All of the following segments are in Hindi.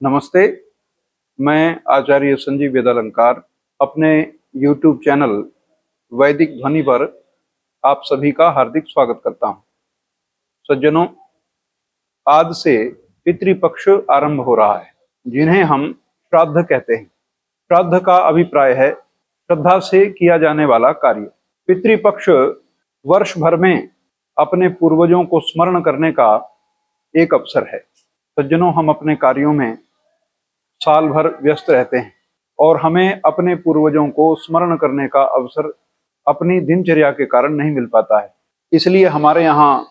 नमस्ते। मैं आचार्य संजीव वेदालंकार अपने YouTube चैनल वैदिक ध्वनि पर आप सभी का हार्दिक स्वागत करता हूं। सज्जनों, आज से पितृपक्ष आरंभ हो रहा है, जिन्हें हम श्राद्ध कहते हैं। श्राद्ध का अभिप्राय है श्रद्धा से किया जाने वाला कार्य। पितृपक्ष वर्ष भर में अपने पूर्वजों को स्मरण करने का एक अवसर है। सज्जनों, हम अपने कार्यों में साल भर व्यस्त रहते हैं और हमें अपने पूर्वजों को स्मरण करने का अवसर अपनी दिनचर्या के कारण नहीं मिल पाता है। इसलिए हमारे यहाँ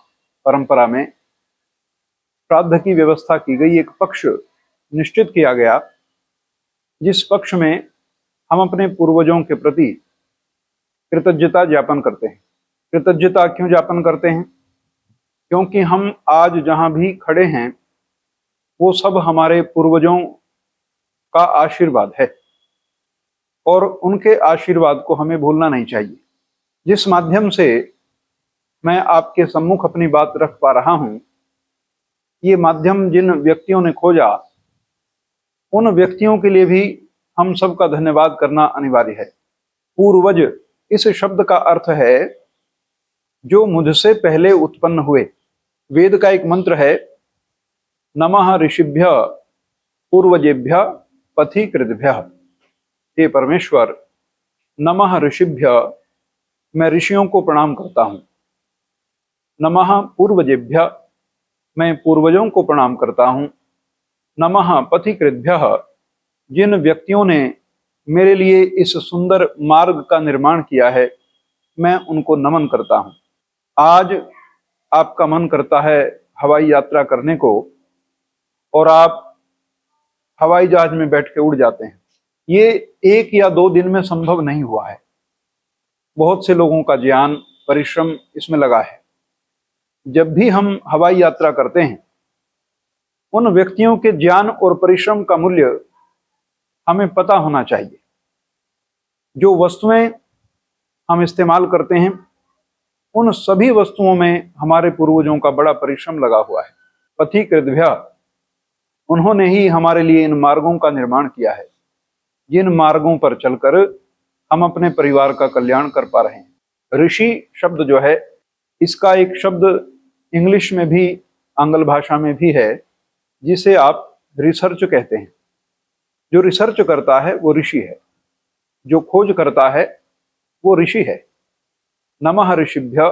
परंपरा में श्राद्ध की व्यवस्था की गई। एक पक्ष निश्चित किया गया जिस पक्ष में हम अपने पूर्वजों के प्रति कृतज्ञता ज्ञापन करते हैं। कृतज्ञता क्यों ज्ञापन करते हैं? क्योंकि हम आज जहाँ भी खड़े हैं वो सब हमारे पूर्वजों का आशीर्वाद है और उनके आशीर्वाद को हमें भूलना नहीं चाहिए। जिस माध्यम से मैं आपके सम्मुख अपनी बात रख पा रहा हूं, ये माध्यम जिन व्यक्तियों ने खोजा, उन व्यक्तियों के लिए भी हम सबका धन्यवाद करना अनिवार्य है। पूर्वज इस शब्द का अर्थ है जो मुझसे पहले उत्पन्न हुए। वेद का एक मंत्र है, नमः ऋषिभ्य पूर्वजेभ्य पथिकृतभ्य। हे परमेश्वर, नमः ऋषिभ्य, मैं ऋषियों को प्रणाम करता हूं। नमः पूर्वजेभ्य, मैं पूर्वजों को प्रणाम करता हूं। नमः पथिकृतभ्य, जिन व्यक्तियों ने मेरे लिए इस सुंदर मार्ग का निर्माण किया है, मैं उनको नमन करता हूं। आज आपका मन करता है हवाई यात्रा करने को और आप हवाई जहाज में बैठ के उड़ जाते हैं। ये 1 या 2 दिन में संभव नहीं हुआ है। बहुत से लोगों का ज्ञान, परिश्रम इसमें लगा है। जब भी हम हवाई यात्रा करते हैं, उन व्यक्तियों के ज्ञान और परिश्रम का मूल्य हमें पता होना चाहिए। जो वस्तुएं हम इस्तेमाल करते हैं, उन सभी वस्तुओं में हमारे पूर्वजों का बड़ा परिश्रम लगा हुआ है। पथिकृतभ्य, उन्होंने ही हमारे लिए इन मार्गों का निर्माण किया है, जिन मार्गों पर चलकर हम अपने परिवार का कल्याण कर पा रहे हैं। ऋषि शब्द जो है, इसका एक शब्द इंग्लिश में भी, आंग्ल भाषा में भी है, जिसे आप रिसर्च कहते हैं। जो रिसर्च करता है वो ऋषि है, जो खोज करता है वो ऋषि है। नमः ऋषिभ्य,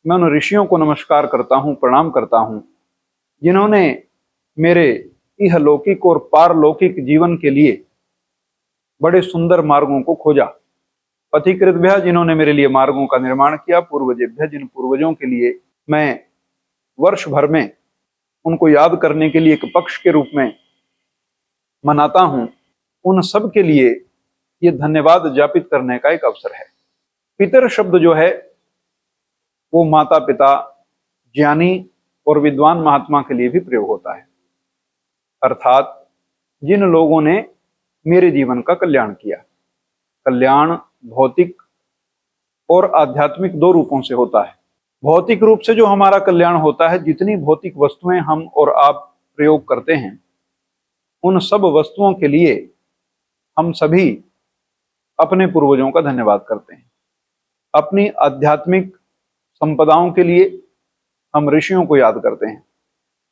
मैं उन ऋषियों को नमस्कार करता हूँ, प्रणाम करता हूँ, जिन्होंने मेरे इहलौकिक और पारलौकिक जीवन के लिए बड़े सुंदर मार्गों को खोजा। पथिकृतभ्य, जिन्होंने मेरे लिए मार्गों का निर्माण किया। पूर्वजेभ्य, जिन पूर्वजों के लिए मैं वर्ष भर में उनको याद करने के लिए एक पक्ष के रूप में मनाता हूं, उन सब के लिए ये धन्यवाद ज्ञापित करने का एक अवसर है। पितर शब्द जो है वो माता पिता, ज्ञानी और विद्वान महात्मा के लिए भी प्रयोग होता है। अर्थात जिन लोगों ने मेरे जीवन का कल्याण किया। कल्याण भौतिक और आध्यात्मिक 2 रूपों से होता है। भौतिक रूप से जो हमारा कल्याण होता है, जितनी भौतिक वस्तुएं हम और आप प्रयोग करते हैं, उन सब वस्तुओं के लिए हम सभी अपने पूर्वजों का धन्यवाद करते हैं। अपनी आध्यात्मिक संपदाओं के लिए हम ऋषियों को याद करते हैं।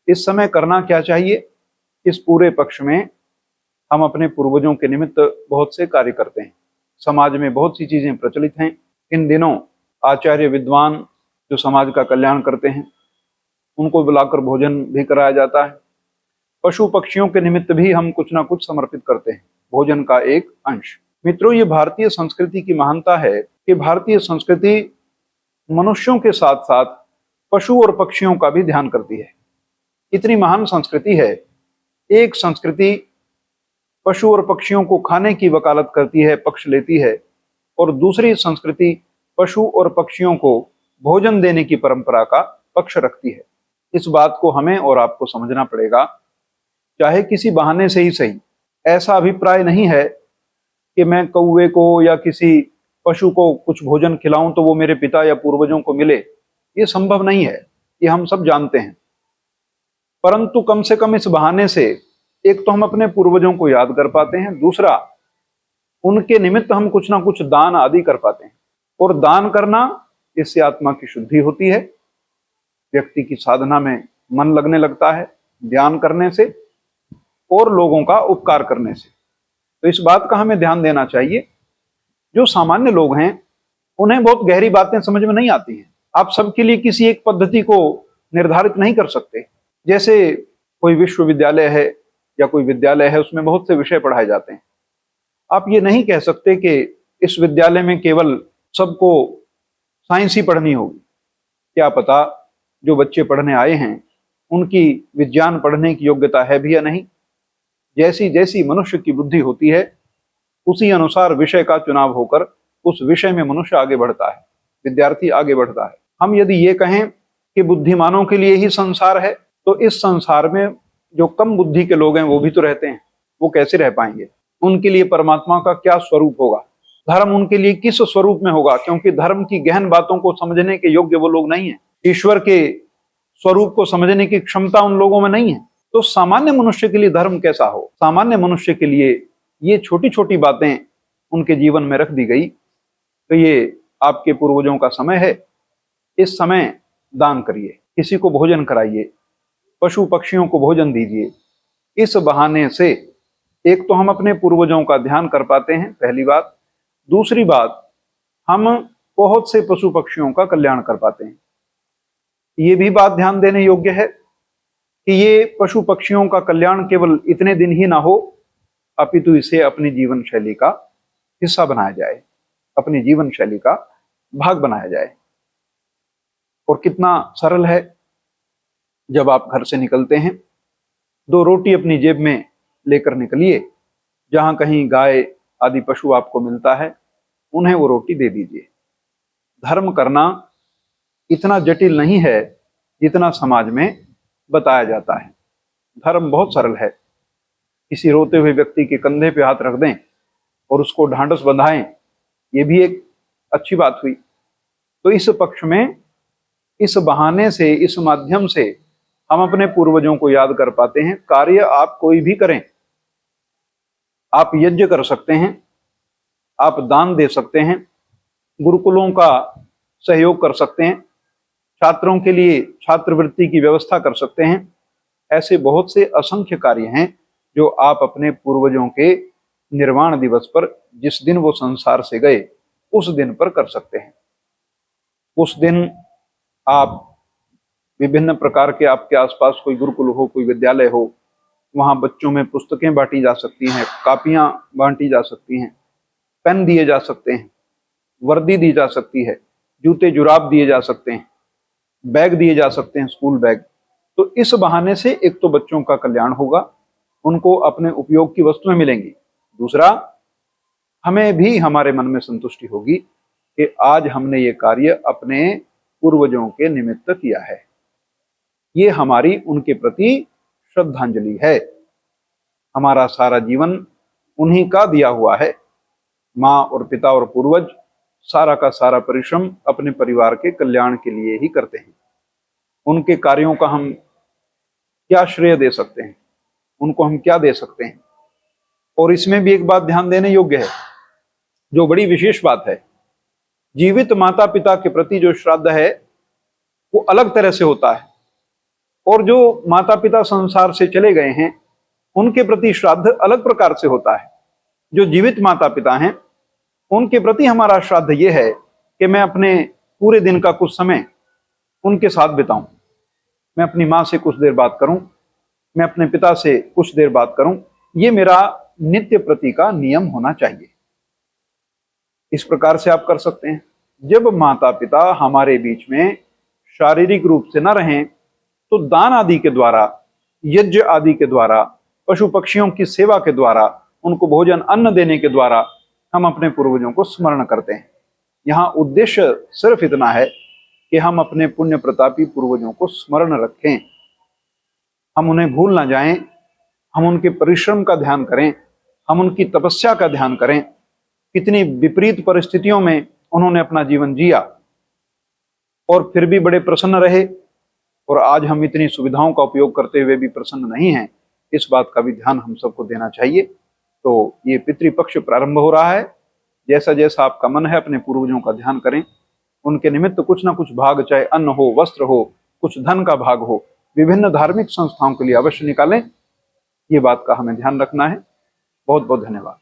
इस समय करना क्या चाहिए? इस पूरे पक्ष में हम अपने पूर्वजों के निमित्त बहुत से कार्य करते हैं। समाज में बहुत सी चीजें प्रचलित हैं। इन दिनों आचार्य विद्वान जो समाज का कल्याण करते हैं, उनको बुलाकर भोजन भी कराया जाता है। पशु पक्षियों के निमित्त भी हम कुछ ना कुछ समर्पित करते हैं, भोजन का एक अंश। मित्रों, ये भारतीय संस्कृति की महानता है कि भारतीय संस्कृति मनुष्यों के साथ साथ पशु और पक्षियों का भी ध्यान करती है। इतनी महान संस्कृति है। एक संस्कृति पशु और पक्षियों को खाने की वकालत करती है, पक्ष लेती है, और दूसरी संस्कृति पशु और पक्षियों को भोजन देने की परंपरा का पक्ष रखती है। इस बात को हमें और आपको समझना पड़ेगा, चाहे किसी बहाने से ही सही। ऐसा अभिप्राय नहीं है कि मैं कौवे को या किसी पशु को कुछ भोजन खिलाऊं तो वो मेरे पिता या पूर्वजों को मिले। ये संभव नहीं है, ये हम सब जानते हैं। परंतु कम से कम इस बहाने से एक तो हम अपने पूर्वजों को याद कर पाते हैं, दूसरा उनके निमित्त हम कुछ ना कुछ दान आदि कर पाते हैं। और दान करना, इससे आत्मा की शुद्धि होती है, व्यक्ति की साधना में मन लगने लगता है ध्यान करने से और लोगों का उपकार करने से। तो इस बात का हमें ध्यान देना चाहिए। जो सामान्य लोग हैं उन्हें बहुत गहरी बातें समझ में नहीं आती हैं। आप सबके लिए किसी एक पद्धति को निर्धारित नहीं कर सकते। जैसे कोई विश्वविद्यालय है या कोई विद्यालय है, उसमें बहुत से विषय पढ़ाए जाते हैं। आप ये नहीं कह सकते कि इस विद्यालय में केवल सबको साइंस ही पढ़नी होगी। क्या पता जो बच्चे पढ़ने आए हैं उनकी विज्ञान पढ़ने की योग्यता है भी या नहीं। जैसी जैसी मनुष्य की बुद्धि होती है उसी अनुसार विषय का चुनाव होकर उस विषय में मनुष्य आगे बढ़ता है, विद्यार्थी आगे बढ़ता है। हम यदि ये कहें कि बुद्धिमानों के लिए ही संसार है, तो इस संसार में जो कम बुद्धि के लोग हैं वो भी तो रहते हैं, वो कैसे रह पाएंगे? उनके लिए परमात्मा का क्या स्वरूप होगा, धर्म उनके लिए किस स्वरूप में होगा? क्योंकि धर्म की गहन बातों को समझने के योग्य वो लोग नहीं है, ईश्वर के स्वरूप को समझने की क्षमता उन लोगों में नहीं है। तो सामान्य मनुष्य के लिए धर्म कैसा हो? सामान्य मनुष्य के लिए ये छोटी छोटी बातें उनके जीवन में रख दी गई। तो ये आपके पूर्वजों का समय है, इस समय दान करिए, किसी को भोजन कराइए, पशु पक्षियों को भोजन दीजिए। इस बहाने से एक तो हम अपने पूर्वजों का ध्यान कर पाते हैं, पहली बात। दूसरी बात, हम बहुत से पशु पक्षियों का कल्याण कर पाते हैं। ये भी बात ध्यान देने योग्य है कि ये पशु पक्षियों का कल्याण केवल इतने दिन ही ना हो, अपितु इसे अपनी जीवन शैली का हिस्सा बनाया जाए, अपनी जीवन शैली का भाग बनाया जाए। और कितना सरल है, जब आप घर से निकलते हैं 2 रोटी अपनी जेब में लेकर निकलिए, जहां कहीं गाय आदि पशु आपको मिलता है उन्हें वो रोटी दे दीजिए। धर्म करना इतना जटिल नहीं है जितना समाज में बताया जाता है। धर्म बहुत सरल है। किसी रोते हुए व्यक्ति के कंधे पे हाथ रख दें और उसको ढांढस बंधाएं, ये भी एक अच्छी बात हुई। तो इस पक्ष में, इस बहाने से, इस माध्यम से हम अपने पूर्वजों को याद कर पाते हैं। कार्य आप कोई भी करें, आप यज्ञ कर सकते हैं, आप दान दे सकते हैं, गुरुकुलों का सहयोग कर सकते हैं, छात्रों के लिए छात्रवृत्ति की व्यवस्था कर सकते हैं। ऐसे बहुत से असंख्य कार्य हैं जो आप अपने पूर्वजों के निर्वाण दिवस पर, जिस दिन वो संसार से गए, उस दिन पर कर सकते हैं। उस दिन आप विभिन्न प्रकार के, आपके आसपास कोई गुरुकुल हो, कोई विद्यालय हो, वहां बच्चों में पुस्तकें बांटी जा सकती हैं, कापियां बांटी जा सकती हैं, पेन दिए जा सकते हैं, वर्दी दी जा सकती है, जूते जुराब दिए जा सकते हैं, बैग दिए जा सकते हैं, स्कूल बैग। तो इस बहाने से एक तो बच्चों का कल्याण होगा, उनको अपने उपयोग की वस्तुएं मिलेंगी। दूसरा, हमें भी हमारे मन में संतुष्टि होगी कि आज हमने ये कार्य अपने पूर्वजों के निमित्त किया है। ये हमारी उनके प्रति श्रद्धांजलि है। हमारा सारा जीवन उन्हीं का दिया हुआ है। माँ और पिता और पूर्वज सारा का सारा परिश्रम अपने परिवार के कल्याण के लिए ही करते हैं। उनके कार्यों का हम क्या श्रेय दे सकते हैं, उनको हम क्या दे सकते हैं? और इसमें भी एक बात ध्यान देने योग्य है, जो बड़ी विशेष बात है। जीवित माता पिता के प्रति जो श्राद्ध है वो अलग तरह से होता है, और जो माता पिता संसार से चले गए हैं उनके प्रति श्राद्ध अलग प्रकार से होता है। जो जीवित माता पिता हैं उनके प्रति हमारा श्राद्ध ये है कि मैं अपने पूरे दिन का कुछ समय उनके साथ बिताऊं, मैं अपनी माँ से कुछ देर बात करूं, मैं अपने पिता से कुछ देर बात करूं। ये मेरा नित्य प्रति का नियम होना चाहिए। इस प्रकार से आप कर सकते हैं। जब माता पिता हमारे बीच में शारीरिक रूप से न रहें तो दान आदि के द्वारा, यज्ञ आदि के द्वारा, पशु पक्षियों की सेवा के द्वारा, उनको भोजन अन्न देने के द्वारा हम अपने पूर्वजों को स्मरण करते हैं। यहाँ उद्देश्य सिर्फ इतना है कि हम अपने पुण्य प्रतापी पूर्वजों को स्मरण रखें, हम उन्हें भूल ना जाएं, हम उनके परिश्रम का ध्यान करें, हम उनकी तपस्या का ध्यान करें। कितनी विपरीत परिस्थितियों में उन्होंने अपना जीवन जिया और फिर भी बड़े प्रसन्न रहे, और आज हम इतनी सुविधाओं का उपयोग करते हुए भी प्रसन्न नहीं हैं। इस बात का भी ध्यान हम सबको देना चाहिए। तो ये पितृपक्ष प्रारंभ हो रहा है। जैसा जैसा आपका मन है अपने पूर्वजों का ध्यान करें, उनके निमित्त कुछ ना कुछ भाग, चाहे अन्न हो, वस्त्र हो, कुछ धन का भाग हो, विभिन्न धार्मिक संस्थाओं के लिए अवश्य निकालें। ये बात का हमें ध्यान रखना है। बहुत बहुत धन्यवाद।